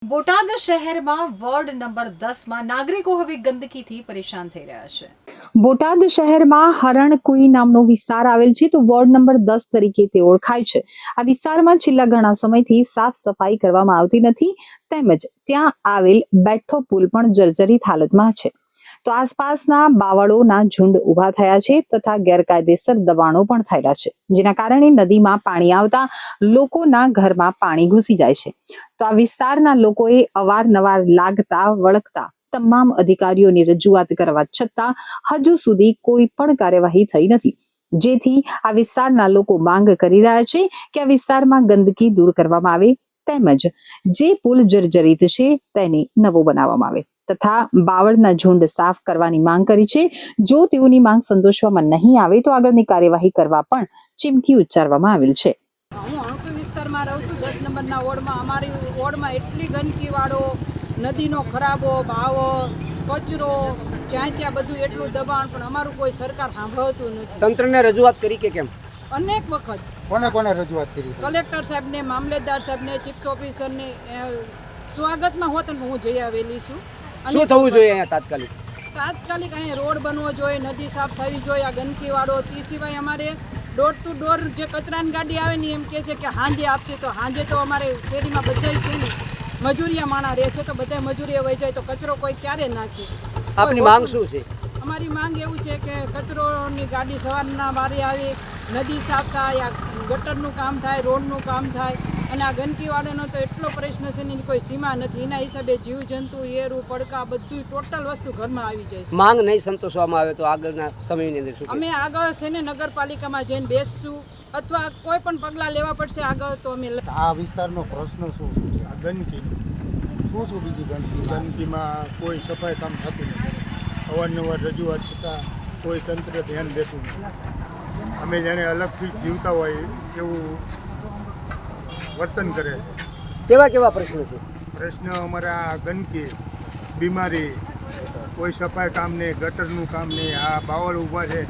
બોટાદ શહેરમાં ward number 10માં નાગરિકો હવે ગંદકીથી પરેશાન થઈ રહ્યા છે। બોટાદ શહેરમાં હરણકુઈ નામનો વિસ્તાર આવેલ છે, તો વોર્ડ નંબર 10 તરીકે તે ઓળખાય છે। આ વિસ્તારમાં છેલ્લા ઘણા સમયથી સાફ સફાઈ કરવામાં આવતી નથી, તેમજ ત્યાં આવેલ બેઠો પુલ પણ જર્જરિત હાલતમાં છે। તો આસપાસના બાવળોના ઝુંડ ઉભા થયા છે તથા ગેરકાયદેસર દબાણો પણ થયેલા છે, જેના કારણે નદીમાં પાણી આવતા લોકોના ઘરમાં પાણી ઘૂસી જાય છે। તો આ વિસ્તારના લોકોએ અવારનવાર લાગતા વળગતા તમામ અધિકારીઓની રજૂઆત કરવા છતાં હજુ સુધી કોઈ પણ કાર્યવાહી થઈ નથી, જેથી આ વિસ્તારના લોકો માંગ કરી રહ્યા છે કે આ વિસ્તારમાં ગંદકી દૂર કરવામાં આવે, તેમજ જે પુલ જર્જરિત છે તેને નવો બનાવવામાં આવે તથા બાવળના ઝુંડ સાફ કરવાની માંગ કરી છે। જો તેઓની માંગ સંતોષવામાં નહીં આવે તો આગળની કાર્યવાહી કરવા પણ ચીમકી ઉચ્ચારવામાં આવેલ છે। હું હણકુઈ વિસ્તારમાં રહું છું, 10 નંબરના વોર્ડમાં। અમારી વોર્ડમાં એટલી ગંદકીવાળો, નદીનો ખરાબો ભાવો, કચરો, જ્યાં ત્યાં બધું એટલું દબાણ, પણ અમારું કોઈ સરકાર સાંભળતું નથી। તંત્રને રજૂઆત કરી કે કેમ? અનેક વખત કોને રજૂઆત કરી? કલેક્ટર સાહેબને, મામલેદાર સાહેબને, ચીફ ઓફિસરને સ્વાગતમાં હોત ને હું જઈ આવેલી છું। શું થવું જોઈએ અહીંયા તાત્કાલિક? તાત્કાલિક અહીંયા રોડ બનવો જોઈએ, નદી સાફ થવી જોઈએ, આ ગંદકીવાળો। તે સિવાય અમારે ડોર ટુ ડોર જે કચરાની ગાડી આવે ને એમ કહે છે કે હાંજે આપશે, તો હાંજે તો અમારે શેરીમાં બધાય છે ને મજૂરિયા માણા રહે છે, તો બધા મજૂરીએ વહી જાય તો કચરો કોઈ ક્યારે નાખે? આપની માંગ શું છે? અમારી માંગ એવું છે કે કચરોની ગાડી સવારના વારે આવે, નદી સાફ થાય, આ ગટરનું કામ થાય, રોડનું કામ થાય, અને આ ગંદકીવાળાનો તો એટલો પ્રશ્ન છે ને એની કોઈ સીમા નથી। એના હિસાબે જીવજંતુ, એરું, પડકા બધું ટોટલ વસ્તુ ઘરમાં આવી જાય છે। માંગ નહીં સંતોષવામાં આવે તો આગળના સમયની અંદર શું? અમે આગળ છે ને નગરપાલિકામાં જઈને બેસશું અથવા કોઈ પણ પગલાં લેવા પડશે આગળ, તો અમે આ વિસ્તારનો પ્રશ્ન શું છે? આ ગંદકીનો શું બીજી ગંદકીમાં કોઈ સફાઈ કામ થતું નથી, અવારનવાર રજૂઆત છતાં કોઈ તંત્ર ધ્યાન દેતું નથી। અમે જાણે અલગથી જીવતા હોય એવું વર્તન કરે છે। કેવા પ્રશ્નો છે? પ્રશ્ન અમારા ગંદકી, બીમારી, કોઈ સફાઈ કામ નહીં, ગટરનું કામ નહીં, આ બાવળ ઊભા છે,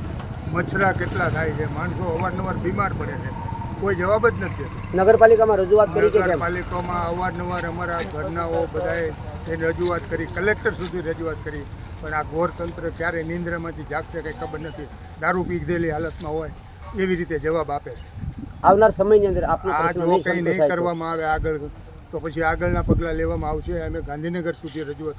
મચ્છરા કેટલા થાય છે, માણસો અવારનવાર બીમાર પડે છે, કોઈ જવાબ જ નથી। નગરપાલિકામાં રજૂઆત કરી કે કેમ? નગરપાલિકામાં અવારનવાર અમારા ઘરનાઓ બધાએ એને રજૂઆત કરી, કલેક્ટર સુધી રજૂઆત કરી, પણ આ ઘોર તંત્ર ક્યારે નિંદ્રામાંથી જાગશે કંઈ ખબર નથી। દારૂ પીધેલી હાલતમાં હોય એવી રીતે જવાબ આપે છે। આવનાર સમયની અંદર આપણો આ પ્રશ્ન જો નહીં કંઈ નહીં સંતોષાય તો કરવામાં આવે આગળ, તો પછી આગળના પગલાં લેવામાં આવશે। અમે ગાંધીનગર સુધી રજૂઆત